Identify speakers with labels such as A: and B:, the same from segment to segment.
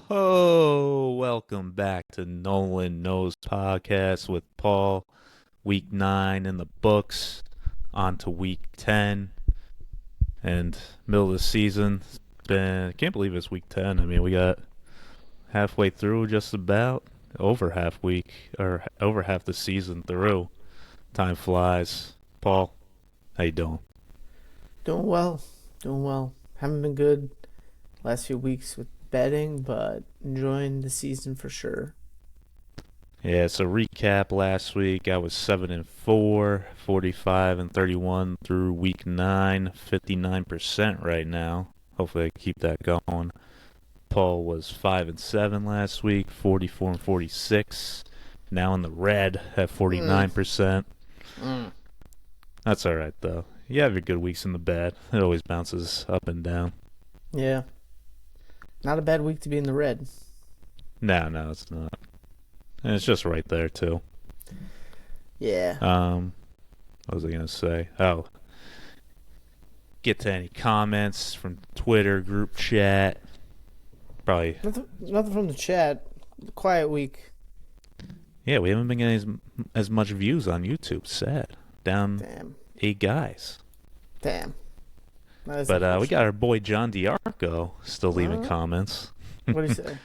A: Oh, welcome back to Nolan Knows Podcast with Paul. Week 9 in the books, on to week 10, and middle of the season. I can't believe it's week 10. I mean, we got halfway through, just about over half week, or over half the season through. Time flies. Paul, how you doing?
B: Doing well. Doing well. Haven't been good last few weeks with betting, but enjoying the season for sure.
A: Yeah, so recap last week, I was 7-4, 45-31 through week 9, 59% right now. Hopefully I keep that going. Paul was 5-7 last week, 44-46. Now in the red at 49%. That's all right though. You have your good weeks and the bad. It always bounces up and down.
B: Yeah. Not a bad week to be in the red.
A: No, it's not. And it's just right there too.
B: Yeah.
A: What was I gonna say? Oh, get to any comments from Twitter group chat. Probably.
B: Nothing from the chat. Quiet week.
A: Yeah, we haven't been getting as much views on YouTube. Sad. Down
B: Damn.
A: 8 guys.
B: Damn.
A: But we got our boy John DiArco still leaving comments.
B: What do you say?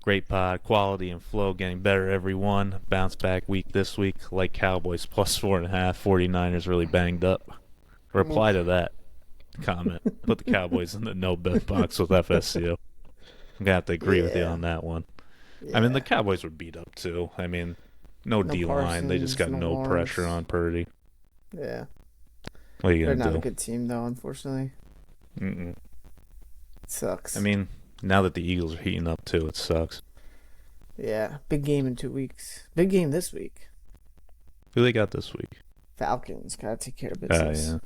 A: Great pod, quality and flow getting better every one. Bounce back week this week, like Cowboys plus 4.5. 49ers really banged up. Reply to that comment. Put the Cowboys in the no bet box with FSU. I'm gonna have to agree with you on that one.
B: Yeah.
A: I mean, the Cowboys were beat up too. I mean, no D-line. They just got no pressure on Purdy.
B: Yeah.
A: What are you
B: They're
A: gonna do?
B: not a good team though, unfortunately.
A: Mm-mm.
B: It sucks.
A: I mean, now that the Eagles are heating up too, it sucks.
B: Yeah. Big game in 2 weeks. Big game this week.
A: Who they got this week?
B: Falcons. Gotta take care of business.
A: Yeah.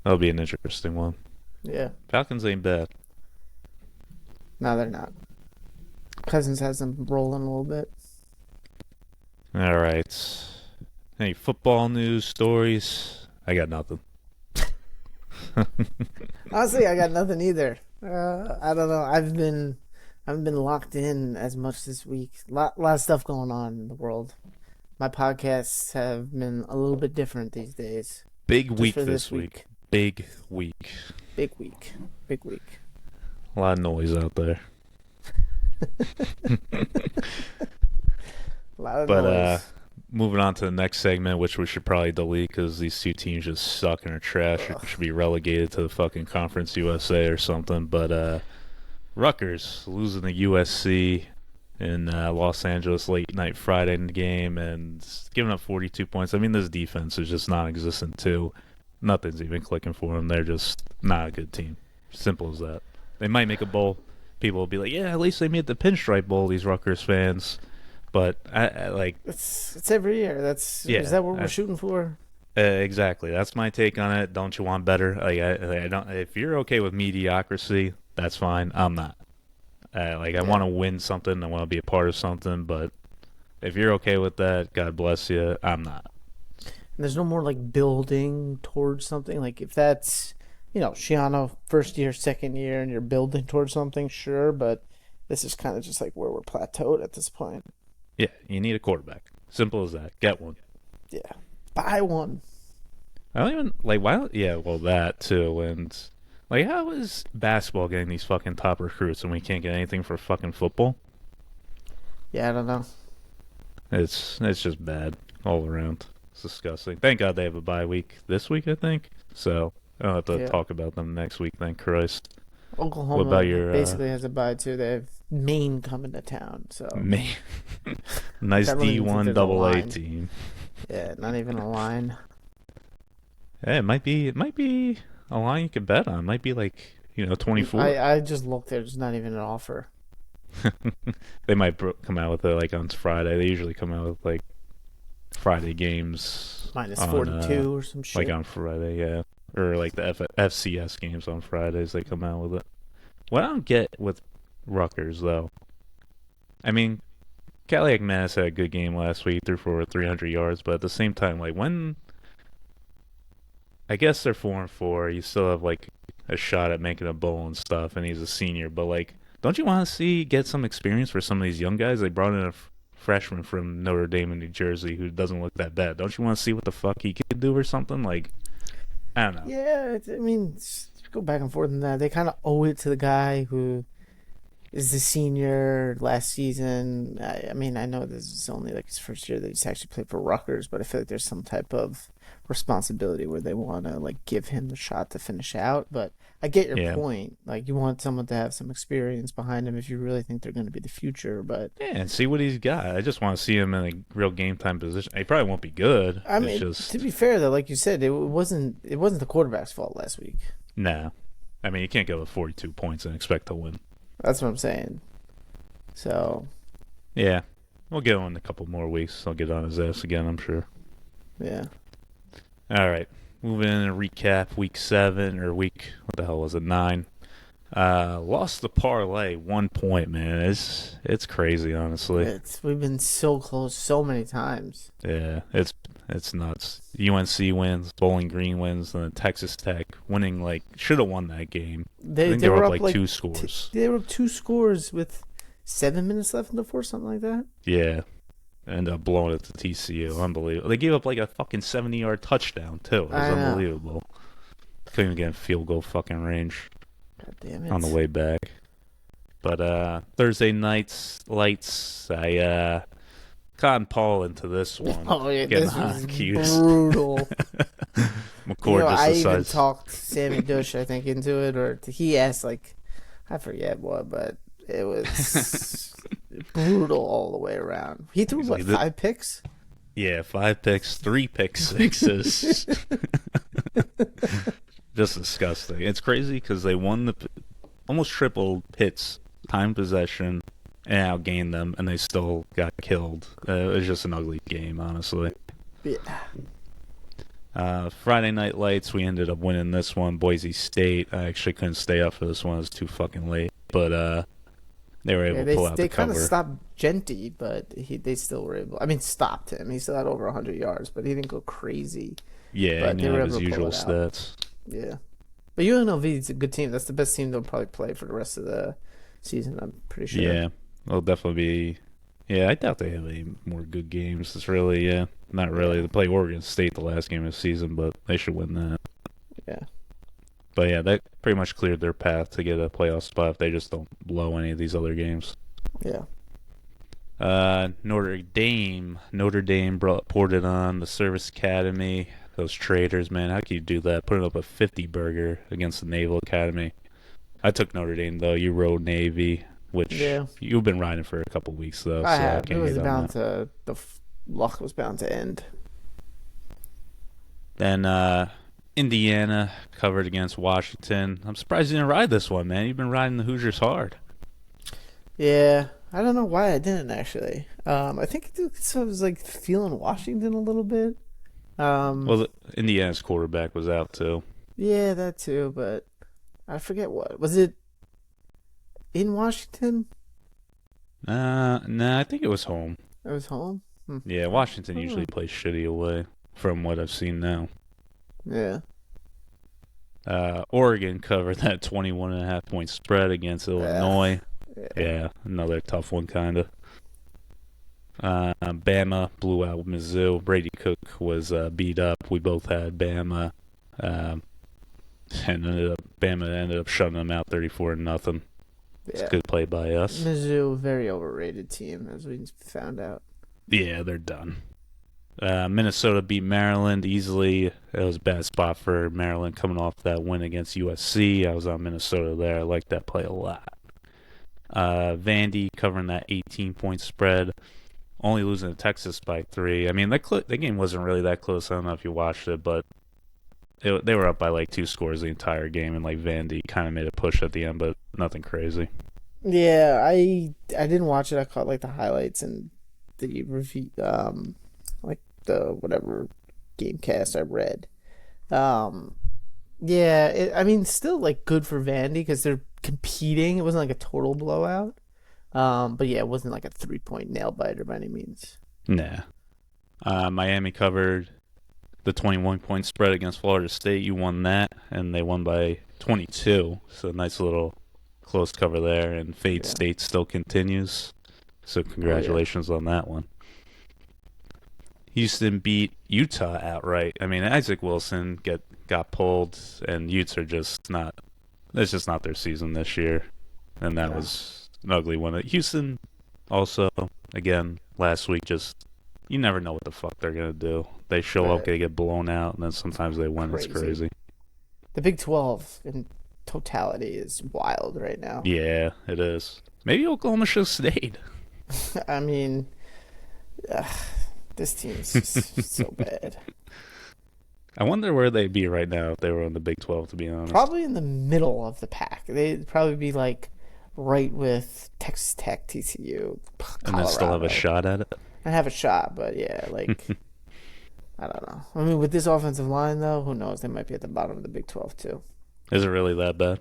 A: That'll be an interesting one.
B: Yeah.
A: Falcons ain't bad.
B: No, they're not. Cousins has them rolling a little bit.
A: All right. Any football news stories? I got nothing.
B: Honestly, I got nothing either. I don't know. I haven't been locked in as much this week. Lot of stuff going on in the world. My podcasts have been a little bit different these days.
A: Big week this week. Big week.
B: Big week. Big week.
A: A lot of noise out there.
B: A lot of noise.
A: Moving on to the next segment, which we should probably delete because these two teams just suck and are trash. It should be relegated to the fucking Conference USA or something. But Rutgers losing to USC in Los Angeles late night Friday in the game and giving up 42 points. I mean, this defense is just non-existent too. Nothing's even clicking for them. They're just not a good team. Simple as that. They might make a bowl. People will be like, yeah, at least they made the Pinstripe Bowl, these Rutgers fans. But I like
B: it's every year. Is that what we're shooting for?
A: Exactly. That's my take on it. Don't you want better? I don't. If you're okay with mediocrity, that's fine. I'm not. I want to win something. I want to be a part of something. But if you're okay with that, God bless you. I'm not.
B: And there's no more like building towards something. Like if that's Shiano first year, second year, and you're building towards something, sure. But this is kind of just like where we're plateaued at this point.
A: Yeah, you need a quarterback. Simple as that. Get one.
B: Yeah. Buy one.
A: I don't even, that too. And, how is basketball getting these fucking top recruits and we can't get anything for fucking football?
B: Yeah, I don't know.
A: It's just bad all around. It's disgusting. Thank God they have a bye week this week, I think. So, I don't have to talk about them next week, thank Christ.
B: Oklahoma basically has a bye too. They have Maine coming to town, so
A: Maine. Nice D1 AA team.
B: Yeah, not even a line.
A: Yeah, it might be a line you could bet on. It might be 24.
B: I just looked. There's not even an offer.
A: They might come out with it on Friday. They usually come out with Friday games
B: minus 42 or some shit.
A: On Friday, yeah. Or the FCS games on Fridays, they come out with it. What I don't get with Rutgers, though, I mean, Cadillac Manis had a good game last week, threw for over 300 yards, but at the same time, when I guess they're 4-4, you still have a shot at making a bowl and stuff, and he's a senior. But like, don't you want to see get some experience for some of these young guys? They brought in a freshman from Notre Dame in New Jersey who doesn't look that bad. Don't you want to see what the fuck he could do or something? Like, I don't know.
B: Yeah, I mean, go back and forth in that. They kind of owe it to the guy who is the senior last season. I mean, I know this is only like his first year that he's actually played for Rutgers, but I feel like there's some type of responsibility where they want to like give him the shot to finish out. But I get your
A: Yeah,
B: point. Like, you want someone to have some experience behind him if you really think they're going to be the future. But
A: yeah, and see what he's got. I just want to see him in a real game time position. He probably won't be good.
B: I
A: It's
B: mean, to
A: just
B: be fair though, like you said, it wasn't the quarterback's fault last week.
A: nah. I mean, you can't go with 42 points and expect to win.
B: That's what I'm saying. So
A: Yeah, we'll get on in a couple more weeks. I'll get on his ass again, I'm sure.
B: yeah.
A: All right, moving in and recap week 7 or week what the hell was it 9? Lost the parlay 1 point, man. It's crazy, honestly.
B: We've been so close so many times.
A: Yeah, it's nuts. UNC wins, Bowling Green wins, and then Texas Tech winning like should have won that game. I think they were up like 2 scores.
B: They were up 2 scores with 7 minutes left in the fourth, something like that.
A: Yeah, ended up blowing it to TCU. Unbelievable. They gave up like a fucking 70-yard touchdown too. It was
B: I know.
A: unbelievable. Couldn't even get in field goal fucking range
B: God damn it.
A: on the way back. But Thursday night's lights, I cotton Paul into this one.
B: Oh yeah,
A: Getting
B: this was
A: hot cues.
B: brutal.
A: McCord just
B: I even
A: decides.
B: talked Sammy Dush, I think, into it, or he asked like, I forget what, but it was brutal all the way around. He threw
A: He's
B: what,
A: like,
B: 5 picks?
A: Yeah, 5 picks, 3 pick sixes. Just disgusting. It's crazy because they won almost triple hits, time possession, and outgained them, and they still got killed. It was just an ugly game, honestly.
B: Yeah.
A: Friday Night Lights, we ended up winning this one. Boise State. I actually couldn't stay up for this one. It was too fucking late. But they were able to pull out
B: They
A: the
B: kind
A: cover.
B: of stopped Genty, but they still were able. I mean, stopped him. He still had over 100 yards, but he didn't go crazy.
A: Yeah,
B: but
A: and
B: they
A: you
B: were
A: have
B: able
A: his
B: to pull
A: usual
B: it out.
A: stats.
B: Yeah, but UNLV is a good team. That's the best team they'll probably play for the rest of the season. I'm pretty sure.
A: Yeah, they'll definitely be. Yeah, I doubt they have any more good games. It's really, not really. They play Oregon State the last game of the season, but they should win that.
B: Yeah.
A: But yeah, that pretty much cleared their path to get a playoff spot if they just don't blow any of these other games.
B: Yeah.
A: Notre Dame poured it on the Service Academy. Those traitors, man, how can you do that? Putting up a 50 burger against the Naval Academy. I took Notre Dame though. You rode Navy, which you've been riding for a couple weeks though.
B: I
A: so
B: have.
A: I
B: It
A: can't
B: was
A: hate on
B: bound
A: that.
B: to luck was bound to end.
A: Then Indiana covered against Washington. I'm surprised you didn't ride this one, man. You've been riding the Hoosiers hard.
B: Yeah, I don't know why I didn't actually. I think I was like feeling Washington a little bit.
A: Well, Indiana's quarterback was out too.
B: Yeah, that too, but I forget what was it in Washington.
A: Nah, I think it was home.
B: It was home.
A: Yeah, Washington usually plays shitty away, from what I've seen now.
B: Yeah.
A: Oregon covered that 21.5-point spread against Illinois. Yeah, another tough one, kind of. Bama blew out Mizzou. Brady Cook was beat up. We both had Bama, and Bama ended up shutting them out 34-0. It's a good play by us.
B: Mizzou, very overrated team, as we found out.
A: Yeah, they're done. Minnesota beat Maryland easily. It was a bad spot for Maryland coming off that win against USC. I was on Minnesota there. I liked that play a lot. Vandy covering that 18-point spread, only losing to Texas by 3. I mean, that game wasn't really that close. I don't know if you watched it, but they were up by like 2 scores the entire game, and like Vandy kind of made a push at the end, but nothing crazy.
B: Yeah, I didn't watch it. I caught like the highlights and the review, like the whatever Gamecast I read. Yeah, I mean, still like good for Vandy because they're competing. It wasn't like a total blowout. But yeah, it wasn't like a 3-point nail biter by any means.
A: Nah. Miami covered the 21-point spread against Florida State. You won that, and they won by 22. So nice little close cover there. And Fade
B: Yeah.
A: State still continues. So
B: Oh yeah.
A: congratulations on that one. Houston beat Utah outright. I mean, Isaac Wilson got pulled, and Utes are just not. It's just not their season this year, and that
B: No.
A: was an ugly one. Houston also, again, last week, just you never know what the fuck they're gonna do. They show up,
B: But
A: they get blown out, and then sometimes they win. It's
B: crazy.
A: crazy.
B: The Big 12 in totality is wild right now.
A: Yeah, it is. Maybe Oklahoma should have stayed.
B: I mean, ugh, this team's just so bad.
A: I wonder where they'd be right now if they were in the Big 12. To be honest,
B: Probably in the middle of the pack. They'd probably be like right with Texas Tech, TCU,
A: and then still have a
B: Colorado,
A: shot at it.
B: and have a shot. But yeah, like I don't know. I mean, with this offensive line though, who knows? They might be at the bottom of the Big 12 too.
A: Is it really that bad?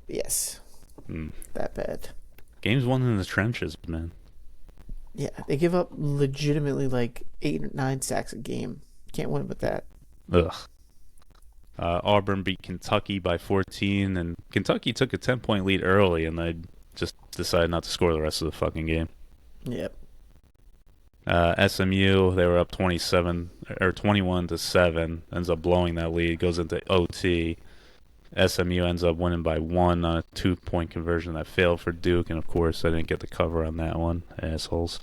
B: Yes,
A: Hmm.
B: that bad.
A: Games won in the trenches, man.
B: Yeah, they give up legitimately like 8 or 9 sacks a game. Can't win with that.
A: Ugh. Auburn beat Kentucky by 14, and Kentucky took a 10-point lead early, and they just decided not to score the rest of the fucking game.
B: Yep.
A: SMU, they were up 27 or 21-7, ends up blowing that lead, goes into OT. SMU ends up winning by 1 on a 2-point conversion that failed for Duke, and of course, I didn't get the cover on that one, assholes.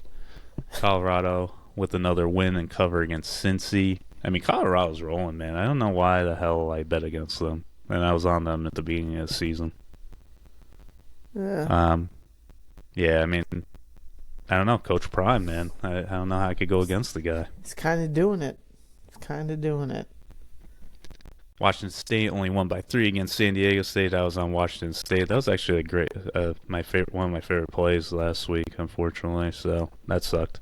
A: Colorado with another win and cover against Cincy. I mean, Colorado's rolling, man. I don't know why the hell I bet against them, and I was on them at the beginning of the season.
B: Yeah.
A: Yeah, I mean, I don't know, Coach Prime, man. I don't know how I could go against the guy.
B: He's kind of doing it. He's kind of doing it.
A: Washington State only won by 3 against San Diego State. I was on Washington State. That was actually a great, my favorite, one of my favorite plays last week, unfortunately. So that sucked.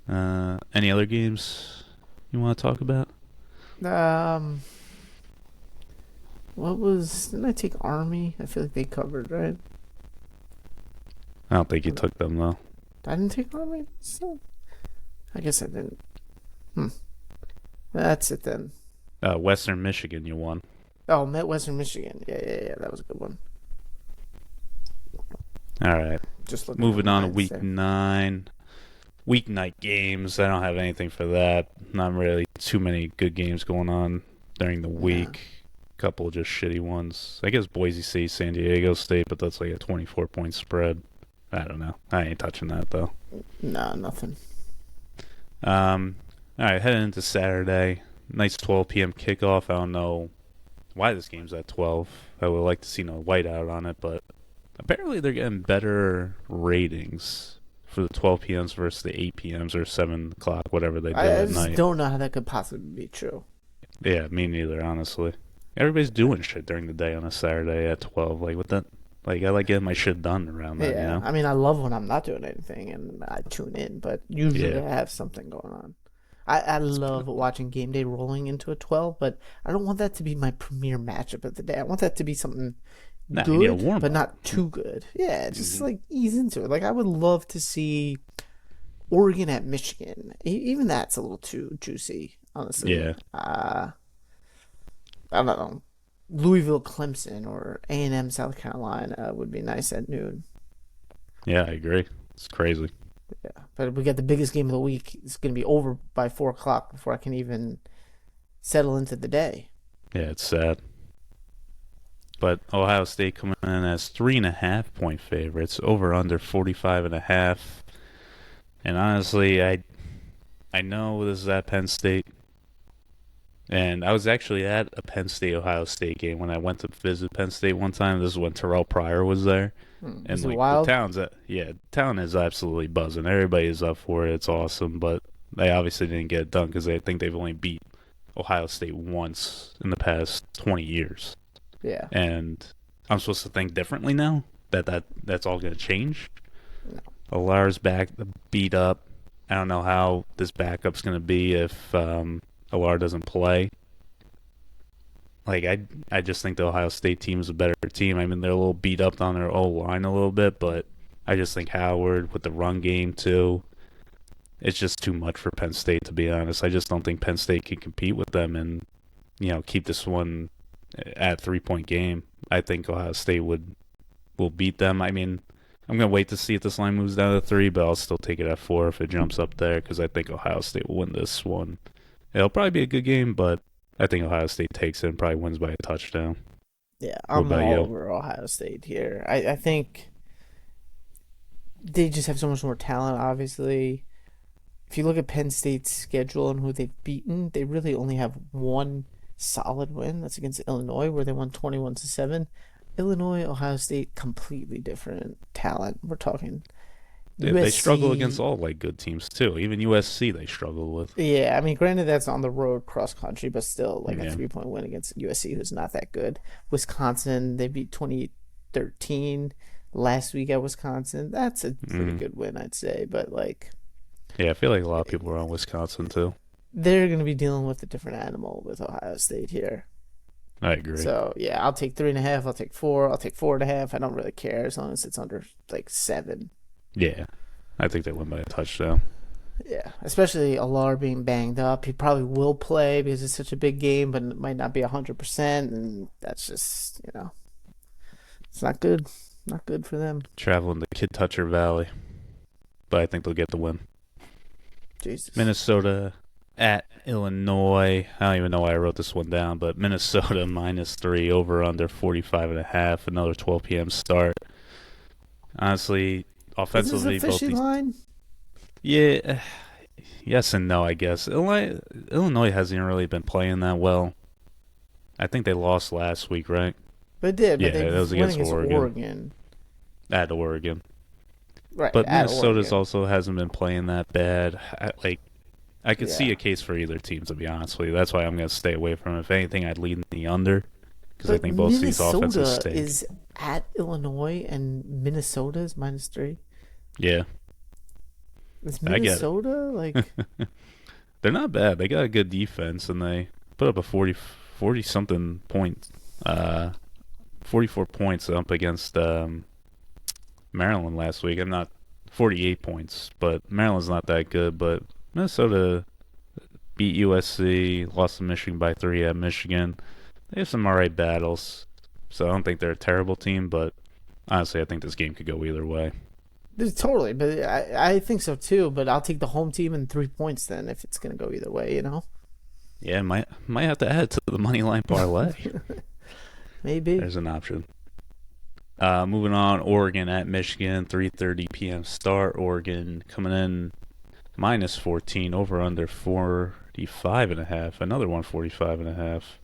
A: Any other games you want to talk about?
B: Um, what was? Didn't I take Army? I feel like they covered, right?
A: I don't think you took them though.
B: I didn't take Army. So, I guess I didn't. That's it then.
A: Western Michigan, you won.
B: Oh, Met Western Michigan. Yeah. That was a good one.
A: All right.
B: Just looking
A: Moving
B: at
A: on to
B: lines
A: week
B: there.
A: 9. Weeknight games. I don't have anything for that. Not really too many good games going on during the week. Couple just shitty ones. I guess Boise State, San Diego State, but that's like a 24-point spread. I don't know. I ain't touching that though.
B: Nah, nothing.
A: All right, heading into Saturday. Nice 12 p.m. kickoff. I don't know why this game's at 12. I would like to see no whiteout on it, but apparently they're getting better ratings for the 12 p.m.s versus the 8 p.m.s or 7 o'clock, whatever they do
B: I
A: at
B: just
A: night.
B: don't know how that could possibly be true.
A: Yeah, me neither, honestly. Everybody's doing shit during the day on a Saturday at 12. Like, what that? Like, I like getting my shit done around that,
B: Yeah,
A: you know?
B: I mean, I love when I'm not doing anything and I tune in, but usually
A: Yeah.
B: I have something going on. I love watching game day rolling into a 12, but I don't want that to be my premier matchup of the day. I want that to be something
A: Nah, you need a
B: good,
A: warm
B: but
A: up.
B: not too good. Yeah, just
A: Mhm.
B: like ease into it. Like I would love to see Oregon at Michigan. Even that's a little too juicy, honestly.
A: Yeah.
B: I don't know. Louisville, Clemson, or A&M, South Carolina would be nice at noon.
A: Yeah, I agree. It's crazy.
B: Yeah, but we got the biggest game of the week. It's going to be over by 4 o'clock before I can even settle into the day.
A: Yeah, it's sad. But Ohio State coming in as 3.5-point favorites, over under 45.5. And honestly, I know this is at Penn State, and I was actually at a Penn State Ohio State game when I went to visit Penn State one time. This is when Terrell Pryor was there, and
B: Is it
A: like
B: wild?
A: the town is absolutely buzzing. Everybody is up for it. It's awesome, but they obviously didn't get it done because they think they've only beat Ohio State once in the past 20 years.
B: Yeah.
A: And I'm supposed to think differently now that's all going to change.
B: No.
A: Alar's back beat up. I don't know how this backup's going to be if Alar doesn't play. Like I just think the Ohio State team is a better team. I mean, they're a little beat up on their O-line a little bit, but I just think Howard with the run game too, it's just too much for Penn State, to be honest. I just don't think Penn State can compete with them and, keep this one at 3-point game. I think Ohio State will beat them. I mean, I'm gonna wait to see if this line moves down to 3, but I'll still take it at 4 if it jumps up there because I think Ohio State will win this one. It'll probably be a good game, but I think Ohio State takes it and probably wins by a touchdown.
B: Yeah,
A: What
B: I'm
A: about
B: all
A: you?
B: over Ohio State here. I think they just have so much more talent, obviously. If you look at Penn State's schedule and who they've beaten, they really only have one solid win. That's against Illinois, where they won 21-7. Illinois, Ohio State, completely different talent. We're talking
A: They struggle against
B: USC.
A: all like good teams too. Even USC they struggle with.
B: Yeah, I mean, granted, that's on the road cross country, but still, like a
A: Yeah.
B: 3 point win against USC, who's not that good. Wisconsin, they beat 2013 last week at Wisconsin. That's a pretty
A: Mm.
B: good win, I'd say. But, like,
A: Yeah, I feel like a lot of people are on Wisconsin too.
B: they're going to be dealing with a different animal with Ohio State here.
A: I agree.
B: So, yeah, I'll take 3.5. I'll take 4. I'll take 4.5. I don't really care as long as it's under, like, 7.
A: Yeah, I think they win by a touchdown.
B: Yeah, especially Alar being banged up. He probably will play because it's such a big game, but it might not be 100%. And that's just, it's not good. Not good for them.
A: Traveling to Kid Toucher Valley, but I think they'll get the win.
B: Jesus.
A: Minnesota at Illinois. I don't even know why I wrote this one down, but Minnesota -3 over under 45.5. Another 12 p.m. start. Honestly,
B: Is this a
A: offensively, both
B: fishy
A: these.
B: line?
A: Yeah, yes and no, I guess. Illinois hasn't really been playing that well. I think they lost last week, right?
B: But it did,
A: Yeah,
B: but they
A: that was
B: went
A: against
B: against
A: Oregon.
B: Oregon.
A: At Oregon.
B: Right,
A: But
B: at
A: Minnesota's
B: Oregon.
A: also hasn't been playing that bad. I could see
B: Yeah.
A: a case for either team, to be honest with you. That's why I'm going to stay away from it. If anything, I'd lean the under because I
B: But
A: think both of these offenses
B: Minnesota
A: stink.
B: is at Illinois, and Minnesota is -3.
A: Yeah,
B: Is
A: I get it.
B: Minnesota like?
A: They're not bad. They got a good defense, and they put up a 40 something point, 44 points up against Maryland last week. I'm not 48 points, but Maryland's not that good. But Minnesota beat USC, lost to Michigan by 3 at Michigan. They have some alright battles, so I don't think they're a terrible team. But honestly, I think this game could go either way.
B: Totally, but I think so too. But I'll take the home team and 3 points then if it's gonna go either way.
A: Yeah, might have to add to the money line parlay.
B: Maybe.
A: There's an option. Moving on, Oregon at Michigan, 3:30 p.m. start. Oregon coming in -14, over under 45.5. Another one 45.5.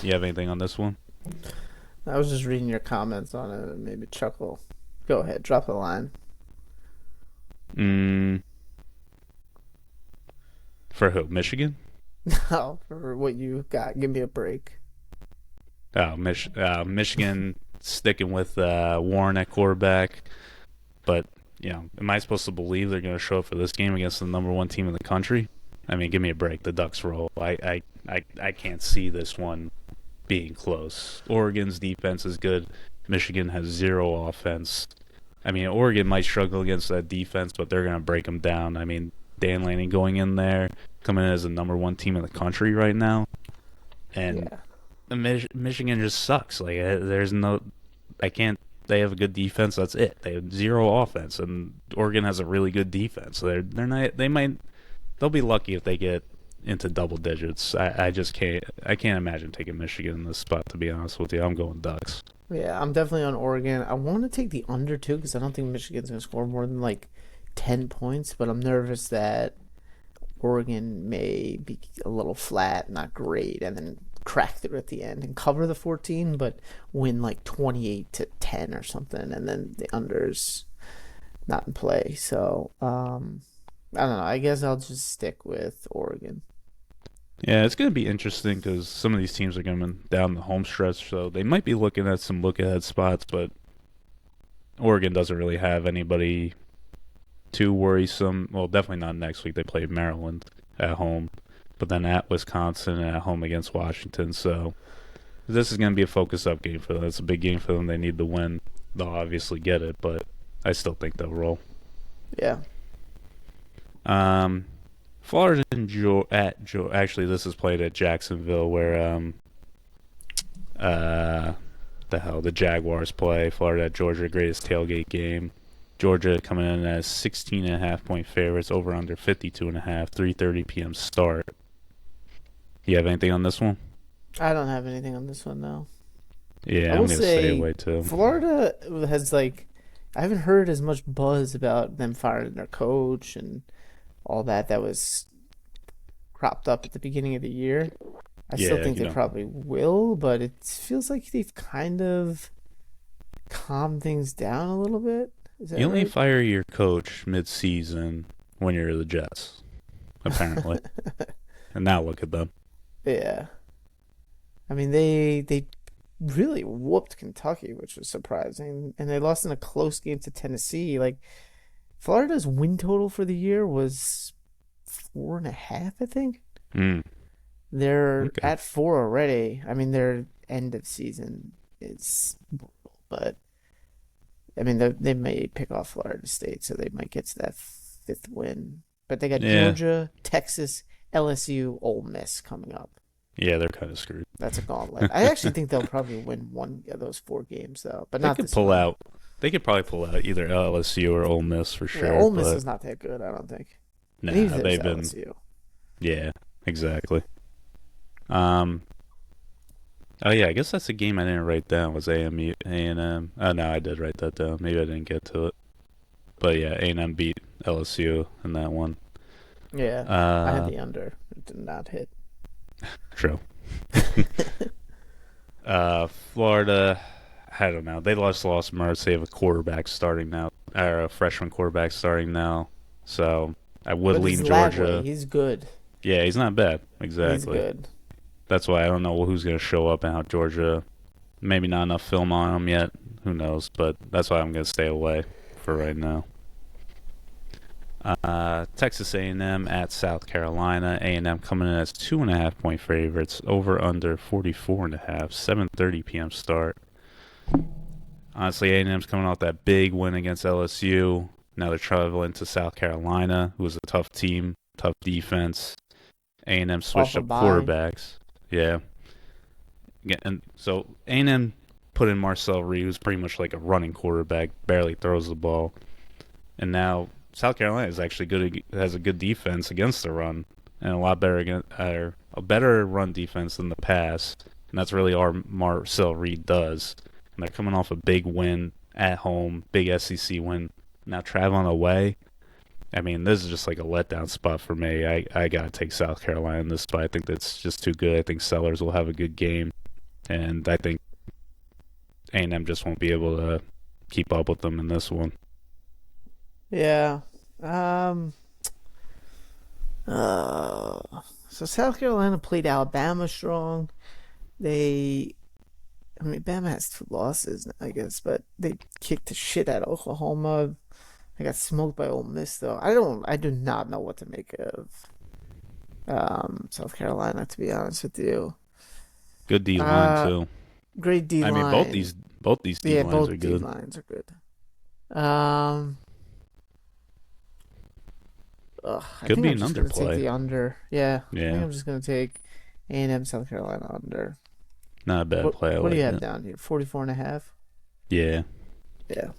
A: You have anything on this one?
B: I was just reading your comments on it and made me chuckle. Go ahead, drop the line.
A: Mm, for who? Michigan?
B: No, for what you got, give me a break.
A: Oh, Michigan sticking with Warren at quarterback. But, am I supposed to believe they're going to show up for this game against the number one team in the country? I mean, give me a break. The Ducks roll. I can't see this one being close. Oregon's defense is good. Michigan has zero offense. I mean, Oregon might struggle against that defense, but they're going to break them down. I mean, Dan Lanning going in there, coming in as the number one team in the country right now. And
B: Yeah.
A: Michigan just sucks. Like, there's no, I can't. They have a good defense. That's it. They have zero offense, and Oregon has a really good defense. They're not. They might. They'll be lucky if they get into double digits. I just can't. I can't imagine taking Michigan in this spot. To be honest with you, I'm going Ducks.
B: Yeah, I'm definitely on Oregon. I want to take the under too because I don't think Michigan's going to score more than like 10 points, but I'm nervous that Oregon may be a little flat, not great, and then crack through at the end and cover the 14, but win like 28-10 or something, and then the under's not in play. So, I don't know. I guess I'll just stick with Oregon.
A: Yeah, it's going to be interesting because some of these teams are coming down the home stretch, so they might be looking at some look-ahead spots, but Oregon doesn't really have anybody too worrisome. Well, definitely not next week. They play Maryland at home, but then at Wisconsin and at home against Washington. So this is going to be a focus-up game for them. It's a big game for them. They need to win. They'll obviously get it, but I still think they'll roll.
B: Yeah.
A: Florida and actually this is played at Jacksonville where Uh, the hell, the Jaguars play. Florida, Georgia, greatest tailgate game. Georgia coming in as 16.5 point favorites, over under 52.5, 3:30 p.m. start. You have anything on this one?
B: I don't have anything on this one though. I
A: Yeah, I'm
B: will
A: gonna stay
B: say
A: away too.
B: Florida has I haven't heard as much buzz about them firing their coach and all that was cropped up at the beginning of the year. I still
A: Yeah,
B: think
A: you
B: they
A: know,
B: probably will, but it feels like they've kind of calmed things down a little bit. Is
A: you
B: that
A: only
B: right?
A: fire your coach mid-season when you're the Jets, apparently. And now look at them.
B: Yeah. I mean, they really whooped Kentucky, which was surprising, and they lost in a close game to Tennessee. Like Florida's win total for the year was 4.5, I think.
A: Mm,
B: They're
A: okay.
B: at four already. I mean, their end of season is brutal, but I mean, they may pick off Florida State, so they might get to that fifth win. But they got
A: Yeah,
B: Georgia, Texas, LSU, Ole Miss coming up.
A: yeah, they're kind of screwed.
B: That's a gauntlet. I actually think they'll probably win one of those four games, though, but
A: They
B: not
A: could
B: this
A: pull
B: one.
A: out. They could probably pull out either LSU or Ole Miss for
B: Yeah,
A: sure.
B: Ole Miss
A: But
B: is not that good, I don't think.
A: nah,
B: Neither is
A: they've been.
B: LSU.
A: Yeah, exactly. Um. Oh yeah, I guess that's a game I didn't write down. Was AMU A&M? Oh no, I did write that down. Maybe I didn't get to it. But yeah, A&M beat LSU in that one.
B: Yeah, I had
A: Uh,
B: the under. It did not hit.
A: true. Florida. I don't know. They lost Mertz. They have a quarterback starting now, or a freshman quarterback starting now. So I would
B: But he's
A: lean
B: Lagway.
A: Georgia.
B: He's good.
A: Yeah, he's not bad.
B: He's
A: Exactly.
B: good.
A: That's why I don't know who's going to show up and how Georgia. Maybe not enough film on him yet. Who knows? But that's why I'm going to stay away for right now. Texas A&M at South Carolina. A&M coming in as 2.5 point favorites. Over under 44.5. 7:30 p.m. start. Honestly, A&M's coming off that big win against LSU. Now they're traveling to South Carolina, who was a tough team, tough defense. A&M
B: Off
A: switched
B: a
A: up
B: bye.
A: quarterbacks. Yeah. Yeah, and so A&M put in Marcel Reed, who's pretty much like a running quarterback, barely throws the ball. And now South Carolina is actually good, has a good defense against the run, and a lot better a better run defense than the pass. And that's really all Marcel Reed does. And they're coming off a big win at home, big SEC win. Now traveling away. I mean, this is just like a letdown spot for me. I gotta take South Carolina in this spot. I think that's just too good. I think Sellers will have a good game, and I think A&M just won't be able to keep up with them in this one.
B: Yeah. Um. Uh. So South Carolina played Alabama strong. They, I mean, Bama has two losses, I guess, but they kicked the shit out of Oklahoma. They got smoked by Ole Miss, though. I do not know what to make of South Carolina, to be honest with you.
A: Good D line
B: Uh,
A: too.
B: Great D
A: I mean,
B: line.
A: both these D
B: Yeah,
A: lines are
B: both D
A: good.
B: lines are good. Um, I
A: Could
B: think
A: be
B: I'm
A: an
B: just gonna take
A: underplay.
B: the under. Yeah, I think
A: Yeah,
B: I'm just gonna take A&M South Carolina under.
A: not a bad play. I
B: What do you
A: like
B: have
A: it.
B: down here? 44.5.
A: Yeah,
B: Yeah,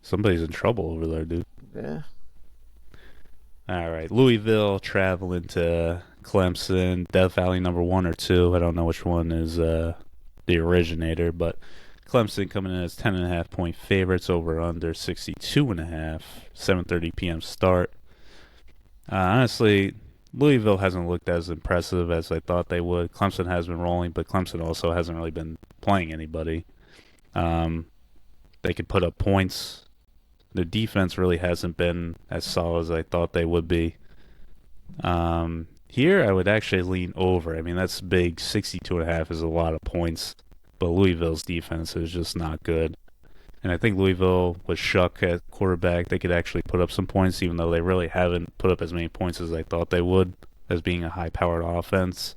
A: somebody's in trouble over there, dude.
B: yeah.
A: All right, Louisville traveling to Clemson, Death Valley number one or two. I don't know which one is the originator, but Clemson coming in as 10.5 point favorites, over under 62.5. 7:30 p.m. start. Honestly, Louisville hasn't looked as impressive as I thought they would. Clemson has been rolling, but Clemson also hasn't really been playing anybody. Um, they could put up points. Their defense really hasn't been as solid as I thought they would be. Here, I would actually lean over. I mean, that's big. 62.5 is a lot of points, but Louisville's defense is just not good. And I think Louisville was Shuck at quarterback. They could actually put up some points, even though they really haven't put up as many points as I thought they would, as being a high-powered offense.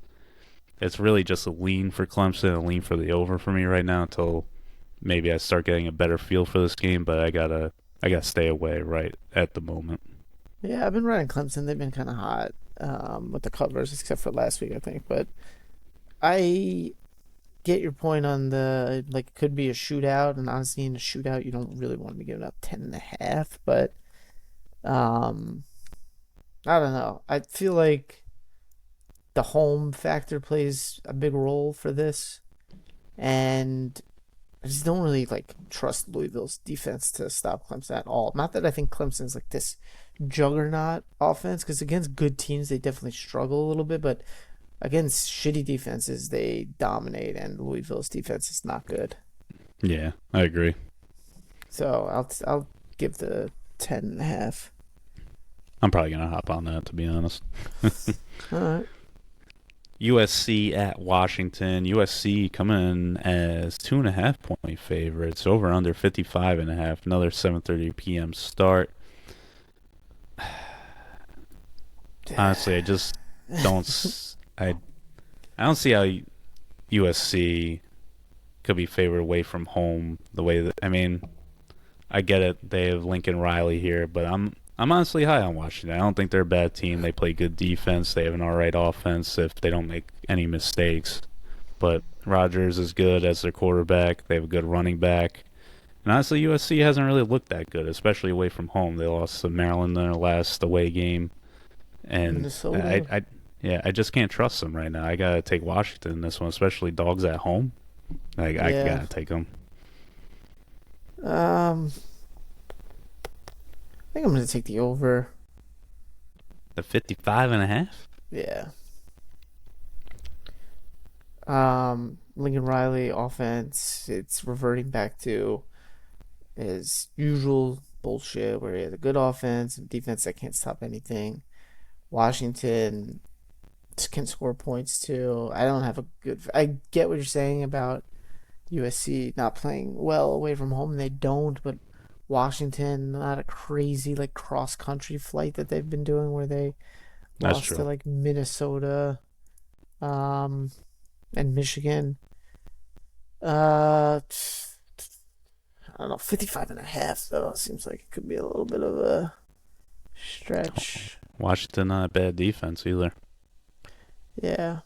A: It's really just a lean for Clemson, a lean for the over for me right now until maybe I start getting a better feel for this game. But I gotta stay away right at the moment.
B: Yeah, I've been riding Clemson. They've been kind of hot with the covers, except for last week, I think. But I get your point on the like it could be a shootout, and honestly, in a shootout, you don't really want to be giving up 10.5. But um, I don't know. I feel like the home factor plays a big role for this, and I just don't really like trust Louisville's defense to stop Clemson at all. Not that I think Clemson's like this juggernaut offense, because against good teams they definitely struggle a little bit, but against shitty defenses they dominate, and Louisville's defense is not good.
A: Yeah, I agree.
B: So I'll give the 10.5.
A: I'm probably gonna hop on that, to be honest.
B: All right.
A: USC at Washington. USC coming in as 2.5 point favorites. Over under 55.5. Another 7:30 p.m. start. Honestly, I just don't. I don't see how USC could be favored away from home the way that. I mean, I get it. They have Lincoln Riley here, but I'm honestly high on Washington. I don't think they're a bad team. They play good defense. They have an all right offense if they don't make any mistakes. But Rodgers is good as their quarterback. They have a good running back. And honestly, USC hasn't really looked that good, especially away from home. They lost to Maryland in their last away game, and
B: Minnesota.
A: yeah, I just can't trust them right now. I gotta take Washington in this one, especially dogs at home. Like I
B: Yeah.
A: gotta take them.
B: Um, I think I'm gonna take the over.
A: The 55.5.
B: Yeah. Lincoln Riley offense, it's reverting back to his usual bullshit where he has a good offense and defense that can't stop anything. Washington can score points too. I don't have a good. I get what you're saying about USC not playing well away from home. They don't, but Washington, not a crazy like cross country flight that they've been doing where they
A: That's
B: lost to
A: true.
B: like Minnesota, um, and Michigan. Uh, I don't know, 55.5 though. Seems like it could be a little bit of a stretch.
A: Washington not a bad defense either.
B: Yeah.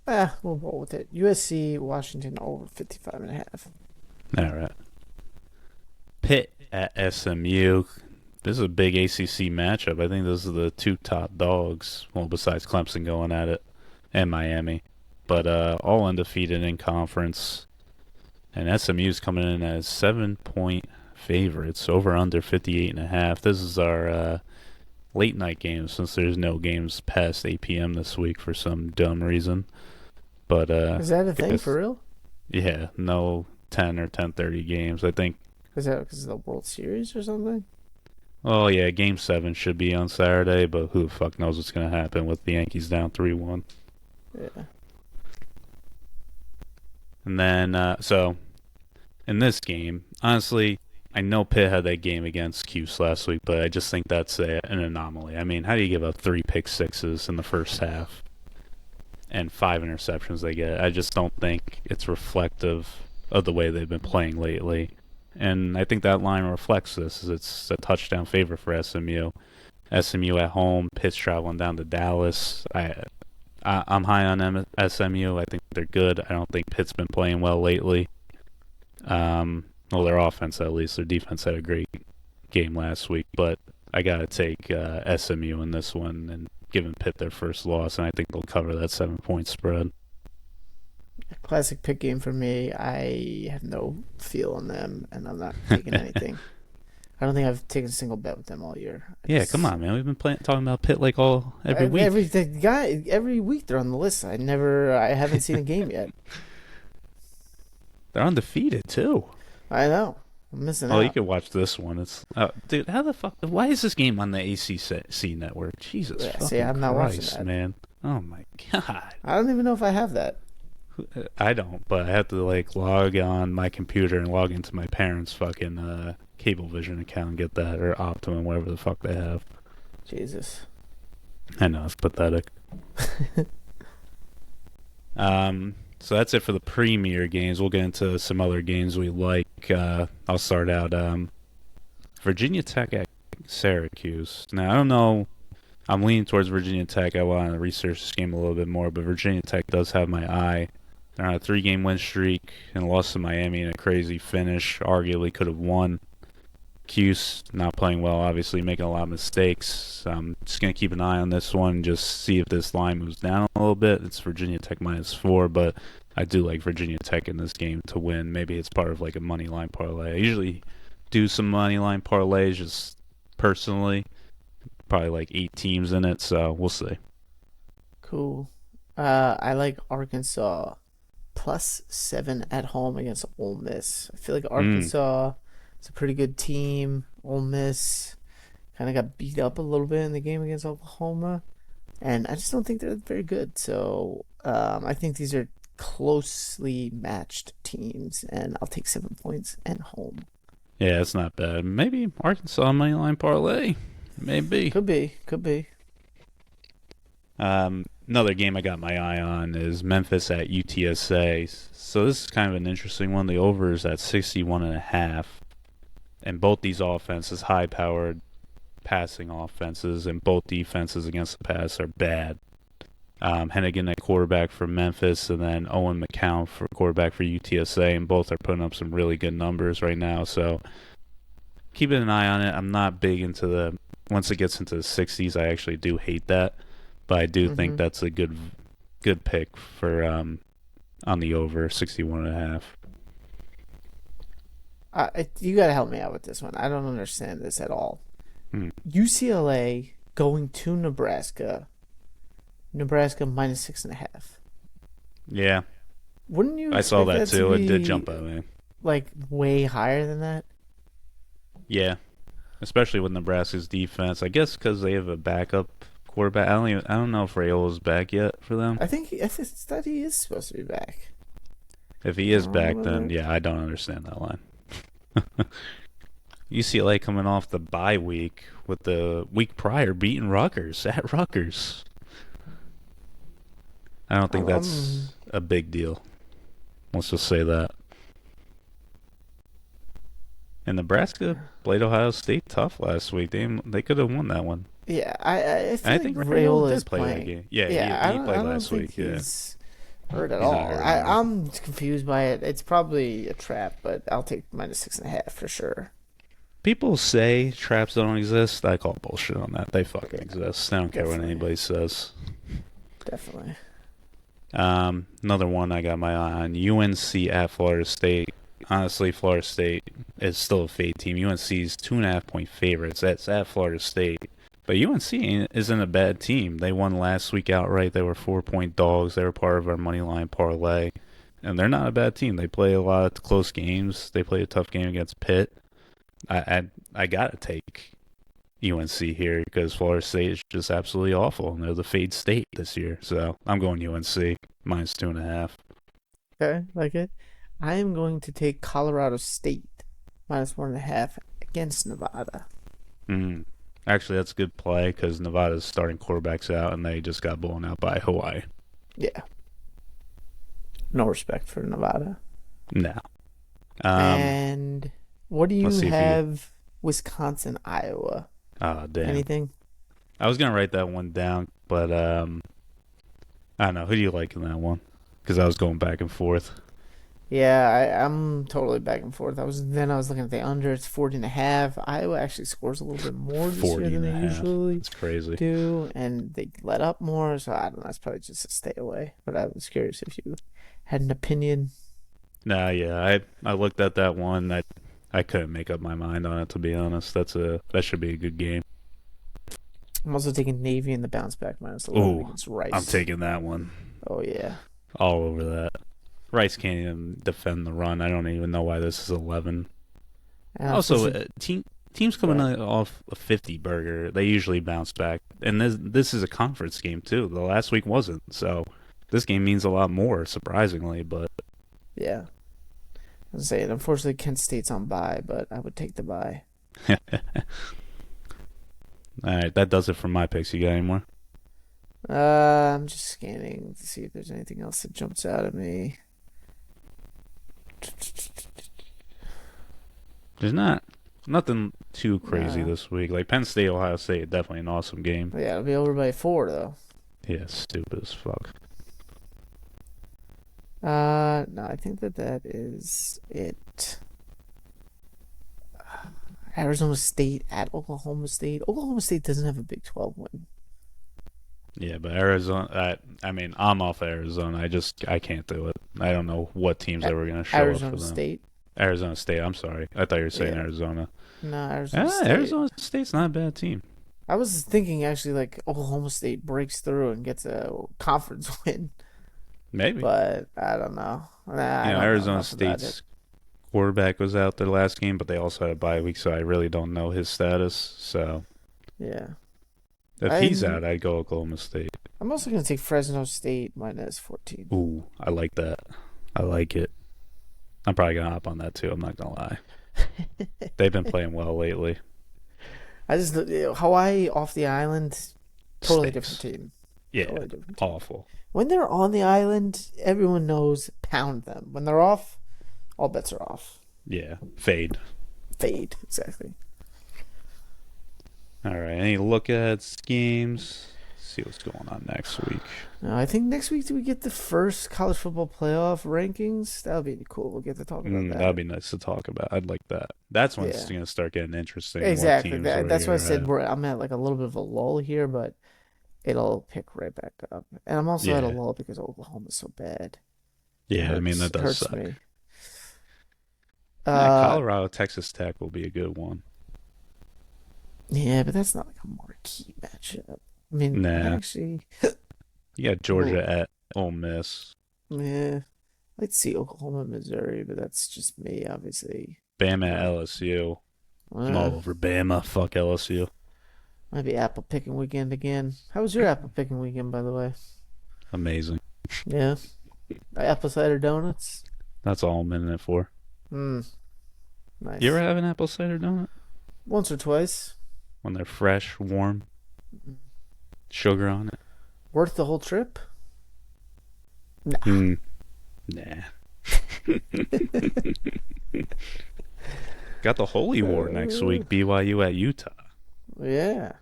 B: We'll roll with it. USC, Washington over 55.5.
A: All right. Pitt at SMU. This is a big ACC matchup. I think those are the two top dogs. Well, besides Clemson going at it and Miami, but all undefeated in conference. And SMU's coming in as 7 point favorites. Over under 58.5. This is our late night game since there's no games past 8 p.m. this week for some dumb reason. But
B: Is that a thing
A: guess
B: for real?
A: yeah, no 10 or 10:30 games. I think.
B: Is that because of the World Series or something?
A: Oh yeah, Game 7 should be on Saturday, but who the fuck knows what's gonna happen with the Yankees down 3-1.
B: Yeah.
A: And then so in this game, honestly, I know Pitt had that game against Cuse last week, but I just think that's an anomaly. I mean, how do you give up 3 pick sixes in the first half and 5 interceptions they get? I just don't think it's reflective of the way they've been playing lately. And I think that line reflects this. It's a touchdown favorite for SMU. SMU at home, Pitt's traveling down to Dallas. I'm high on SMU. I think they're good. I don't think Pitt's been playing well lately. Well, their offense at least. Their defense had a great game last week, but I gotta take SMU in this one and giving Pitt their first loss, and I think they'll cover that 7 point spread.
B: Classic pick game for me. I have no feel on them, and I'm not taking anything. I don't think I've taken a single bet with them all year.
A: Yeah, come on, man. We've been talking about Pitt like every week.
B: Every week they're on the list. I haven't seen a game yet.
A: They're undefeated too.
B: I know. I'm missing
A: Oh, you
B: out.
A: can watch this one. It's dude, how the fuck? Why is this game on the ACC network? Jesus
B: Yeah, see,
A: fucking
B: I'm not watching
A: Christ,
B: that.
A: man. Oh my god.
B: I don't even know if I have that.
A: I don't, but I have to like log on my computer and log into my parents' fucking Cablevision account and get that, or Optimum, whatever the fuck they have.
B: Jesus.
A: I know it's pathetic. So that's it for the premier games. We'll get into some other games we like. I'll start out Virginia Tech at Syracuse. Now I don't know I'm leaning towards Virginia Tech. I want to research this game a little bit more, but Virginia Tech does have my eye. They're on a 3-game win streak and lost to Miami in a crazy finish. Arguably could have won. Cuse not playing well, obviously making a lot of mistakes. So I'm just going to keep an eye on this one, just see if this line moves down a little bit. It's Virginia Tech -4, but I do like Virginia Tech in this game to win. Maybe it's part of like a money line parlay. I usually do some money line parlays just personally, probably like 8 teams in it, so we'll see.
B: Cool. I like Arkansas +7 at home against Ole Miss. I feel like
A: Mm.
B: Arkansas is a pretty good team. Ole Miss kind of got beat up a little bit in the game against Oklahoma, and I just don't think they're very good. So I think these are closely matched teams, and I'll take 7 points and home.
A: Yeah, it's not bad. Maybe Arkansas money line parlay. Maybe.
B: Could be, could be.
A: Another game I got my eye on is Memphis at UTSA. So this is kind of an interesting one. The over is at 61.5, and both these offenses, high-powered passing offenses, and both defenses against the pass are bad. Hennigan at quarterback for Memphis, and then Owen McCown for quarterback for UTSA, and both are putting up some really good numbers right now. So keeping an eye on it. I'm not big into once it gets into the 60s. I actually do hate that, but I do think
B: Hmm.
A: that's a good pick for on the over 61.5.
B: You gotta help me out with this one. I don't understand this at all.
A: Hmm.
B: UCLA going to Nebraska. Nebraska -6.5.
A: Yeah,
B: Wouldn't you
A: I saw
B: expect
A: that
B: that to
A: too. It did
B: be
A: jump at me.
B: like way higher than that?
A: Yeah, especially with Nebraska's defense. I guess because they have a backup quarterback. I don't know if Rayola's back yet for them.
B: I thought he is supposed to be back.
A: If he
B: I
A: is
B: don't know
A: back, then
B: whether.
A: yeah, I don't understand that line. UCLA coming off the bye week with the week prior beating Rutgers at Rutgers. I don't think
B: I'm,
A: that's
B: I'm
A: a big deal. Let's just say that. And Nebraska played Ohio State tough last week. They could have won that one.
B: yeah. I
A: And I
B: feel like
A: think Rayola
B: Rayola is
A: did play that
B: playing.
A: game. Yeah,
B: Yeah,
A: he
B: I
A: played
B: don't
A: last
B: think
A: week. Yeah,
B: he's hurt at
A: he's not
B: all.
A: hurt. No.
B: I'm confused by it. It's probably a trap, but I'll take -6.5 for sure.
A: People say traps don't exist. I call bullshit on that. They fucking
B: Yeah,
A: exist. I don't care what
B: definitely,
A: anybody says.
B: definitely.
A: Another one I got my eye on: UNC at Florida State. Honestly, Florida State is still a fade team. UNC's 2.5 point favorites. That's at Florida State. But UNC isn't a bad team. They won last week outright. They were 4-point dogs. They were part of our money line parlay. And they're not a bad team. They play a lot of close games. They played a tough game against Pitt. I gotta take UNC here because Florida State is just absolutely awful, and they're the fade state this year. So I'm going UNC -2.5.
B: Okay, like it. I am going to take Colorado State -1.5 against Nevada.
A: Mm. Actually, that's a good play because Nevada's starting quarterbacks out, and they just got blown out by Hawaii.
B: Yeah, no respect for Nevada.
A: No. Um,
B: And what do
A: let's
B: you
A: see if you get.
B: have? Wisconsin, Iowa.
A: Oh, damn.
B: Anything?
A: I was gonna write that one down, but I don't know. Who do you like in that one? Because I was going back and forth.
B: Yeah, I'm totally back and forth. I was looking at the under. It's 40.5. Iowa actually scores a little bit more this year
A: 40
B: than
A: and a
B: they
A: half.
B: usually
A: It's crazy.
B: do, and they let up more. So I don't know. That's probably just a stay away. But I was curious if you had an opinion.
A: Nah, yeah. I looked at that one. I couldn't make up my mind on it, to be honest. That should be a good game.
B: I'm also taking Navy in the bounce back -11
A: Ooh,
B: against
A: I'm
B: Rice.
A: taking that one.
B: Oh yeah.
A: All over that. Rice can't even defend the run. I don't even know why this is 11.
B: And
A: Also,
B: unfortunately,
A: teams
B: go
A: coming
B: ahead.
A: off a 50 burger, they usually bounce back. And this is a conference game too. The last week wasn't. So this game means a lot more, surprisingly. But
B: Yeah. I was saying, unfortunately, Kent State's on bye, but I would take the bye.
A: all right, that does it for my picks. You got any more?
B: I'm just scanning to see if there's anything else that jumps out at me.
A: There's not. Nothing too crazy
B: Nah.
A: this week. Like Penn State, Ohio State, definitely an awesome game.
B: Yeah, it'll be over by 4 though.
A: Yeah, stupid as fuck.
B: No, I think that is it. Arizona State at Oklahoma State. Oklahoma State doesn't have a Big 12 win.
A: Yeah, but Arizona. I mean, I'm off Arizona. I can't do it. I don't know what teams
B: A-
A: ever going to show up for
B: Arizona
A: them.
B: State.
A: Arizona State. I'm sorry. I thought you were saying
B: Yeah.
A: Arizona.
B: No, Arizona
A: Ah,
B: State.
A: Arizona State's not a bad team.
B: I was thinking actually like Oklahoma State breaks through and gets a conference win,
A: Maybe.
B: but I don't know. Nah, I don't know
A: Arizona
B: enough about it.
A: State's quarterback was out their last game, but they also had a bye week, so I really don't know his status. So
B: Yeah.
A: if he's
B: I'm
A: out, I'd go Oklahoma State.
B: I'm also gonna take Fresno State minus 14.
A: Ooh, I like that. I like it. I'm probably gonna hop on that too. I'm not gonna lie. They've been playing well lately.
B: I just Hawaii off the island, totally different
A: Stinks.
B: team.
A: Yeah,
B: Totally different team.
A: awful.
B: When they're on the island, everyone knows pound them. When they're off, all bets are off.
A: Yeah, fade.
B: Fade, exactly.
A: All right. Any look at schemes? See what's going on next week.
B: I think next week we get the first college football playoff rankings. That'll be cool. We'll get to talk about
A: That'd
B: that.
A: be nice to talk about. I'd like that. That's when it's
B: Yeah,
A: gonna start getting interesting. What
B: exactly.
A: teams are
B: That's why I
A: here
B: said
A: at?
B: I'm at like a little bit of a lull here, but it'll pick right back up. And I'm also at a
A: Yeah,
B: lull because Oklahoma's so bad. It
A: yeah. I mean
B: hurts
A: that does
B: hurts
A: suck.
B: me.
A: Yeah,
B: Uh,
A: Colorado Texas Tech will be a good one.
B: yeah, but that's not like a marquee matchup. I mean,
A: Nah,
B: actually,
A: you got
B: well,
A: Georgia at Ole Miss,
B: yeah, I'd see Oklahoma, Missouri, but that's just me, obviously.
A: Bama at
B: Uh,
A: LSU. I'm
B: uh,
A: all over Bama. Fuck LSU.
B: might be apple picking weekend again. How was your apple picking weekend, by the way?
A: Amazing.
B: Yeah, apple cider donuts.
A: That's all I'm in it for.
B: Hmm,
A: You ever
B: nice.
A: have an apple cider donut
B: Once or twice.
A: when they're fresh, warm, sugar on it?
B: Worth the whole trip? Nah.
A: Hmm. Nah. Got the Holy War next
B: Uh,
A: week. BYU at Utah.
B: yeah.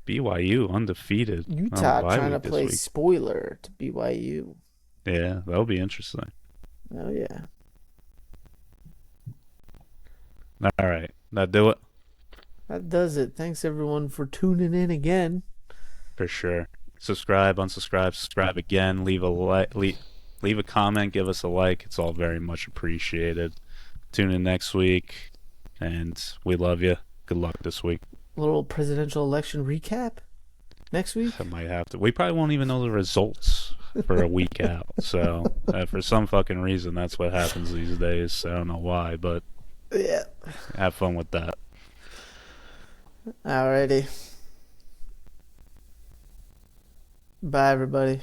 A: BYU undefeated on the
B: Utah
A: bye
B: trying to
A: week this
B: play
A: week.
B: spoiler to BYU.
A: Yeah, that'll be interesting.
B: Oh yeah.
A: All right, that do it
B: That does it. Thanks everyone for tuning in again.
A: for sure. Subscribe, unsubscribe, subscribe again. Leave a comment, give us a like. It's all very much appreciated. Tune in next week, and we love you. Good luck this week.
B: A little presidential election recap next week.
A: I might have to. We probably won't even know the results for a week out. So, for some fucking reason, that's what happens these days. I don't know why, but
B: Yeah.
A: have fun with that.
B: Alrighty. Bye everybody.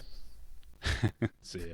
A: See ya.